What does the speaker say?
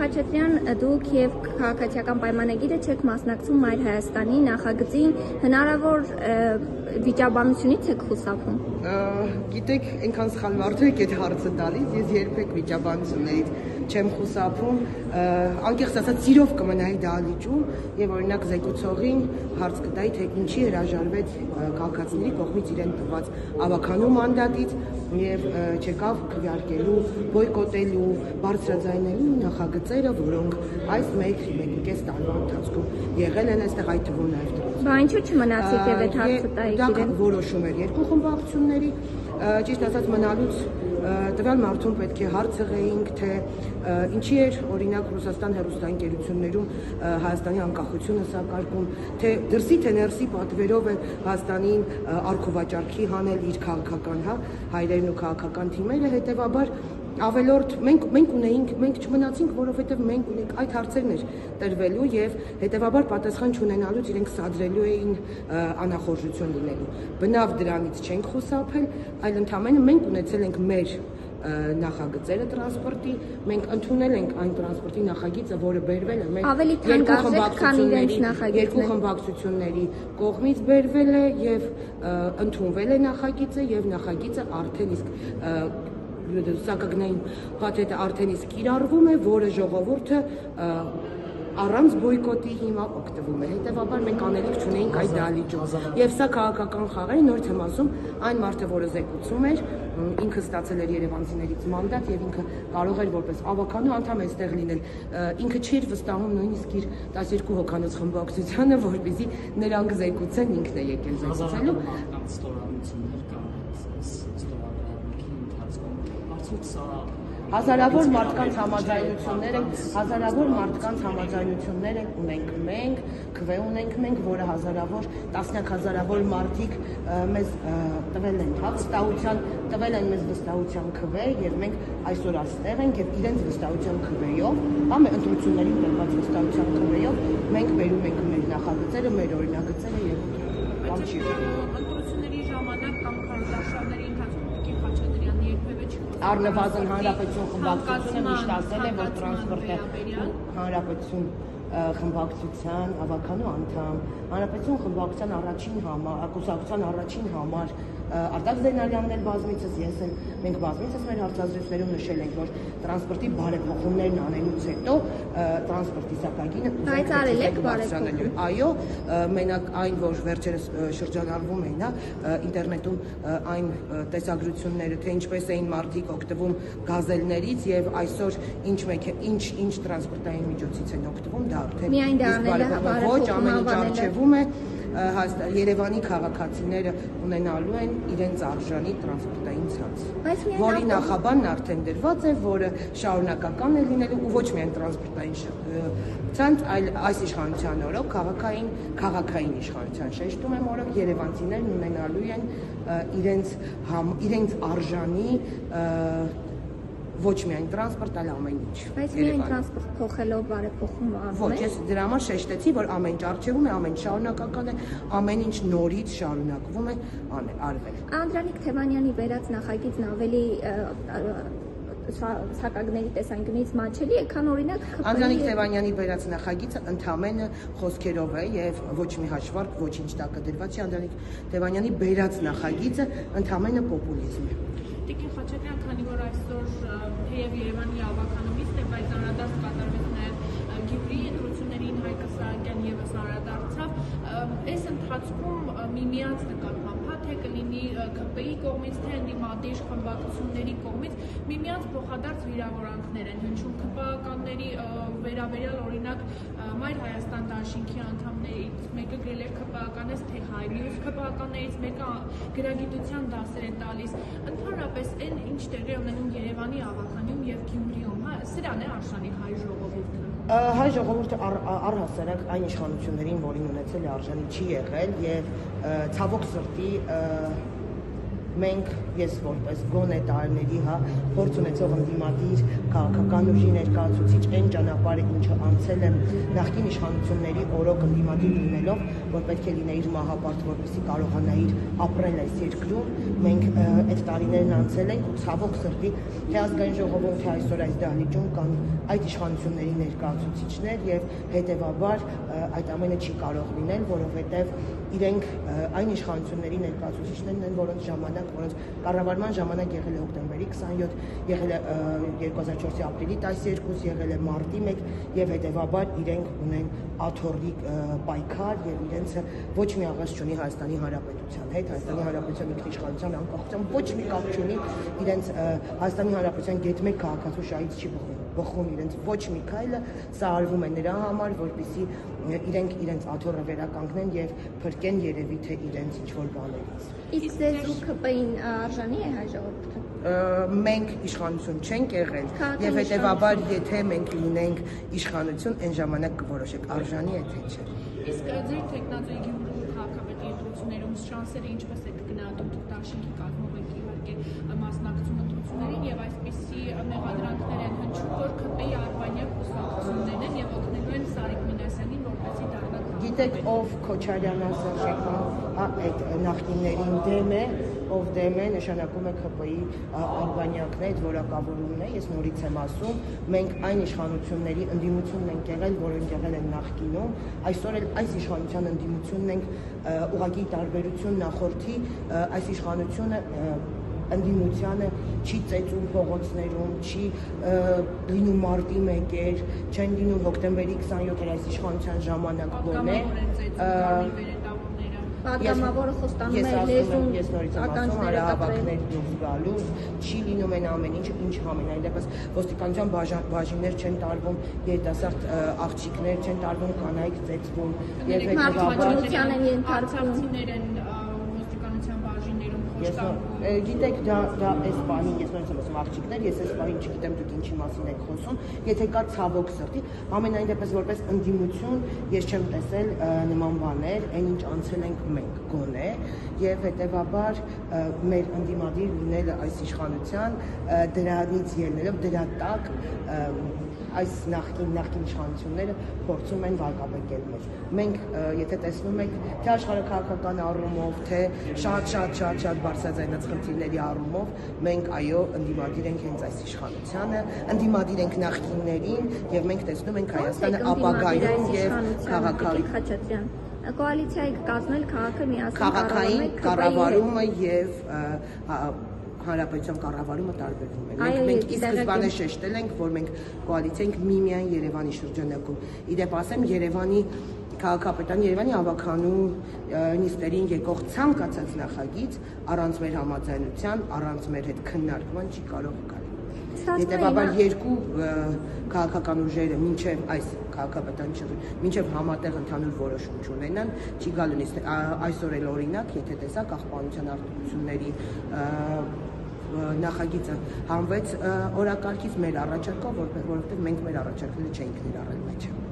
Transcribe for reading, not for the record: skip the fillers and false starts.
Խաչատրյան, դուք եւ քաղաքացիական պայմանագիրը չեք մասնակցում Մայր Հայաստանի նախագծին, հնարավոր վիճաբանությունից եք խուսափում։ Գիտեք, այնքան սխալ մարդու եք այդ հարցը տալիս, ես երբեք վիճաբանություններից չեմ խուսափում, անկեղծ ասած սիրով կմնայի դահլիճում եւ օրինակ զեկուցողին հարց կտայի, թե ինչի հրաժարվեց քաղաքացիների կողմից իրեն տված ավականու մանդատից եւ չեկավ քվեարկելու, բոյկոտելու, բարձրաձայնելու նախագծերը, որոնք այս 1.5 տարվա ընթացքում եղել են այստեղ, այդ թվում նաեւ Բա ինչու չմնացիք եւ այդ հարցը տայիք իրեն։ Դա որոշում էր երկու խմբակցությունների, ճիշտ ասած մնալուց տվյալ մարդուն պետք է հարց հղեինք, թե ինչի էր օրինակ Ռուսաստան հեռուստաընկերություններում Հայաստանի անկախությունը սակարկում, թե դրսի թե ներսի պատվերով է Հայաստանին արգովաճառքի հանել իր քաղաքական հայրերն ու քաղաքական թիմերը, հետևաբար ավելորդ մենք չմնացինք, որովհետև մենք ունենք այդ հարցերն էր տրվելու եւ հետեւաբար պատասխան չունենալուց իրենք սադրելու էին անախորժություն լինելու։ Բնավ դրանից չենք խուսափել, այլ ընդամենը մենք ունեցել ենք մեր նախագծերը տրանսպորտի, մենք ընդունել ենք այն տրանսպորտի նախագիծը, որը բերվել է մեր երկու խմբակցությունների կողմից բերվել է եւ ընդունվել է նախագիծը եւ նախագիծը արդեն իսկ սակագնային փաթեթը արդեն իսկ կիրառվում է, որը ժողովուրդը առանց բոյկոտի հիմա օգտվում է։ Հետևաբար մենք անելիք չունեինք այդ դահլիճում։ Եվ սա քաղաքական խաղ էր, նորից եմ ասում, այն մարդը, որը զեկուցում էր, ինքը ստացել էր երևանցիներից մանդատ եւ ինքը կարող էր որպես ավականու անդամ այստեղ լինել։ Ինքը չէր վստահում նույնիսկ իր 12 հոգանոց խմբակցությանը, որպեսզի նրանք զեկուցեն, ինքն է եկել զեկուցելու։ Հազարավոր մարդկանց համաձայնություններ ունենք մենք, քվե ունենք մենք, որը հազարավոր, տասնյակ հազարավոր մարդիկ մեզ տվել են վստահության քվե եւ մենք այսօր այստեղ ենք եւ իրենց վստահության քվեով, կամ ընտրություններին տրված վստահության քվեով մենք բերում ենք մեր նախագծերը, մեր օրինագծերը եւ կամ չի։ Ընտրությունների ժամանակ կամ քարոզարշավների ընթացքում Տիկին Խաչատրյանի երբևէ Առնվազն Հանրապետություն խմբակցությունը միշտ ասել է, որ տրանսպորտը Հանրապետություն խմբակցության ավականու անդամ, Հանրապետություն խմբակցության առաջին համար Արտակ Զեյնալյանն էլ բազմիցս, ես էլ, մենք բազմիցս մեր հարցազրույցներում նշել ենք, որ տրանսպորտի բարեփոխումներն անելուց հետո տրանսպորտի սակագինը Բայց արել եք բարեփոխում։ Այո, մենակ այն, որ վերջերս շրջանառվում էին, ինտերնետում այն տեսագրությունները, թե ինչպես էին մարդիկ օգտվում գազելներից եւ այսօր ինչ տրանսպորտային միջոցից են օգտվում, դա արդեն ոչ ամեն ինչ արժևում է Երևանի քաղաքացիները ունենալու են իրենց արժանի տրանսպորտային ցանց, որի նախաբանն արդեն դրված է, որը շարունակական է լինելու ու ոչ միայն տրանսպորտային ցանց, այլ այս իշխանության օրոք քաղաքային իշխանության շեշտում եմ օրոք երևանցիներն ունենալու են իրենց արժանի ոչ միայն տրանսպորտ, այլ ամեն ինչ։ Բայց միայն տրանսպորտ փոխելով բարեփոխում Ոչ, ես դրա համար շեշտեցի, որ ամեն ինչ արժևում է, ամեն շարունակական է, ամեն ինչ նորից շարունակվում է արվել։ Անդրանիկ Թևանյանի վերած նախագիծն ավելի սակագների տեսանկյունից մատչելի է, քան օրինակ Անդրանիկ Թևանյանի վերած նախագիծը ընդամենը խոսքերով է եւ ոչ մի հաշվարկ ոչինչ տակը դրված չի, Անդրանիկ Թևանյանի վերած նախագիծը ընդամենը պոպուլիզմ է։ Տիկին Խաչատրյան, քանի որ այսօր թեև Երևանի ավականումից է, բայց անդրադարձ կատարվեց նաև Գյումրիի ընտրություններին Հայկ Սահակյան եւս անդրադարձավ, այս ընթացքում միմյանց նկատմամբ թե կլինի ԿՊ-ի կողմից, թե ընդդիմադիր խմբակցությունների կողմից միմյանց փոխադարձ վիրավորանքներ են հնչում ԿՊ-ականների վերաբերյալ օրինակ Մայր Հայաստան դաշինքի անդամներից մեկը գրել է ԿՊ-ականից թե հայ, մյուս ԿՊ-ականներից մեկը գրագիտության դասեր է տալիս, ընդհանրապես այն ինչ տեղի ունենում Երևանի ավականում եւ Գյումրիում, սրան է արժանի հայ ժողովուրդը։ Հայ ժողովուրդը առհասարակ այն իշխանություններին, որին ունեցել է արժանի չի եղել եւ ցավոք սրտի մենք ես որպես գոնե տարիների փորձ ունեցող ընդդիմադիր քաղաքական ուժի ներկայացուցիչ այն ճանապարհը ինչը անցել եմ նախկին իշխանությունների օրոք ընդդիմադիր լինելով որ պետք է լինեիր մահապարտ, որպեսզի կարողանայիր ապրել այս երկրում, մենք այդ տարիներն անցել ենք ու ցավոք սրտի թե ազգային ժողովում, թե այսօր այս դահլիճում կան այդ իշխանությունների ներկայացուցիչներ եւ հետեւաբար այդ ամենը չի կարող լինել, որովհետեւ իրենք այն իշխանությունների ներկայացուցիչներն են, որոնց կառավարման ժամանակ եղել է հոկտեմբերի 27, եղել է 2004-ի ապրիլի 12, եղել է մարտի 1 եւ հետեւաբար իրենք ունեն աթոռիկ պայքար եւ իրենց ոչ մի աղաց չունի Հայաստանի Հանրապետության հետ, Հայաստանի Հանրապետության ինքնիշխանության անկախության ոչ մի կապ չունի, իրենց Հայաստանի Հանրապետության գետ 1 քաղաքացու շահից չի բխում իրենց ոչ մի քայլը, սա արվում է նրա համար, որպեսզի իրենց աթոռը վերականգնեն եւ փրկեն երևի թե իրենց ինչ-որ բաներից։ Իսկ ձեզ ու ԿՊ-ին արժանի է հայ ժողովուրդը։ Մենք իշխանություն չենք եղել եւ հետեւաբար եթե մենք լինենք իշխանություն, այն ժամանակ կորոշենք արժանի է թե չէ։ Իսկ ձեր տեխնոլոգիայի Գյումրու քաղաքապետի ընտրություններում շանսերը ինչպես եք գնահատում դաշինքի կազմով եք իհարկե մասնակցում ընտրություններին եւ այսպիսի մեղադրանքներ են հնչում, որ ԿՊ-ի արբանյակ կուսակցություններն են եւ օգնելու են Սարիկ Մինասյանին որպեսզի դառնա։ Գիտեք ով Քոչարյանն այդ նախնիներին դեմ է, ով դեմ է, նշանակում է ԿՊ-ի արբանյակն է, այդ որակավորումն է, ես նորից եմ ասում, մենք այն իշխանությունների ընդդիմությունն ենք եղել, որոնք եղել են նախկինում, այսօր էլ այս իշխանության ընդդիմությունն ենք, ուղղակի տարբերություն նախորդի, այս իշխանությունը ընդդիմությանը չի ծեծում փողոցներում, չի լինում մարտի 1-էր, չեն լինում հոկտեմբերի 27-եր այս իշխանության ժամանակ գոնե։ Պատգամավորը խոստանում է լեզուն ես նորից եմ ասում, հարահավաքներ դուրս գալուց, չի լինում այն ամեն ինչ, ինչ համենայն դեպս ոստիկանության բաժիններ չեն տարվում, երիտասարդ աղջիկներ չեն տարվում, կանայք ծեծվում եւ հետեւաբար են ենթարկվում։ Գիտեք, դա այս բանին, ես նորից եմ ասում աղջիկներ, ես այս բանին չգիտեմ դուք ինչի մասին եք խոսում, եթե կա ցավոք սրտի, ամենայն դեպս որպես ընդդիմություն ես չեմ տեսել նման բաներ, այն ինչ անցել ենք մենք գոնե, եւ հետեւաբար մեր ընդդիմադիր լինելը այս իշխանության դրանից ելնելով դրա տակ այս նախկին իշխանությունները փորձում են վարկաբեկել մեզ։ Մենք, եթե տեսնում եք, թե աշխարհաքաղաքական առումով, թե շատ բարձրաձայնած խնդիրների առումով, մենք այո, ընդդիմադիր ենք հենց այս իշխանությանը, ընդդիմադիր ենք նախկիններին եւ մենք տեսնում ենք Հայաստանը ապագայում եւ քաղաքային կոալիցիայի կազմել քաղաքը միասին քաղաքային կառավարումը եւ հանրապետության կառավարումը տարբերվում է։ Մենք ի սկզբանե շեշտել ենք, որ մենք կոալիցիա ենք միմիայն Երևանի շրջանակում։ Իդեպ ասեմ, Երևանի քաղաքապետարանի, Երևանի ավականու նիստերին եկող ցանկացած նախագիծ առանց մեր համաձայնության, առանց մեր հետ քննարկման չի կարող գալ։ Հետևաբար երկու քաղաքական ուժերը մինչև այս քաղաքապետարանի մինչև համատեղ ընդհանուր որոշում չունենան, չի գալու նիստ այսօր էլ օրինակ, եթե տեսակ աղբանության արտադրությունների նախագիծը հանվեց օրակարգից մեր առաջարկով, որովհետև մենք մեր առաջարկները չենք ներառել մեջը։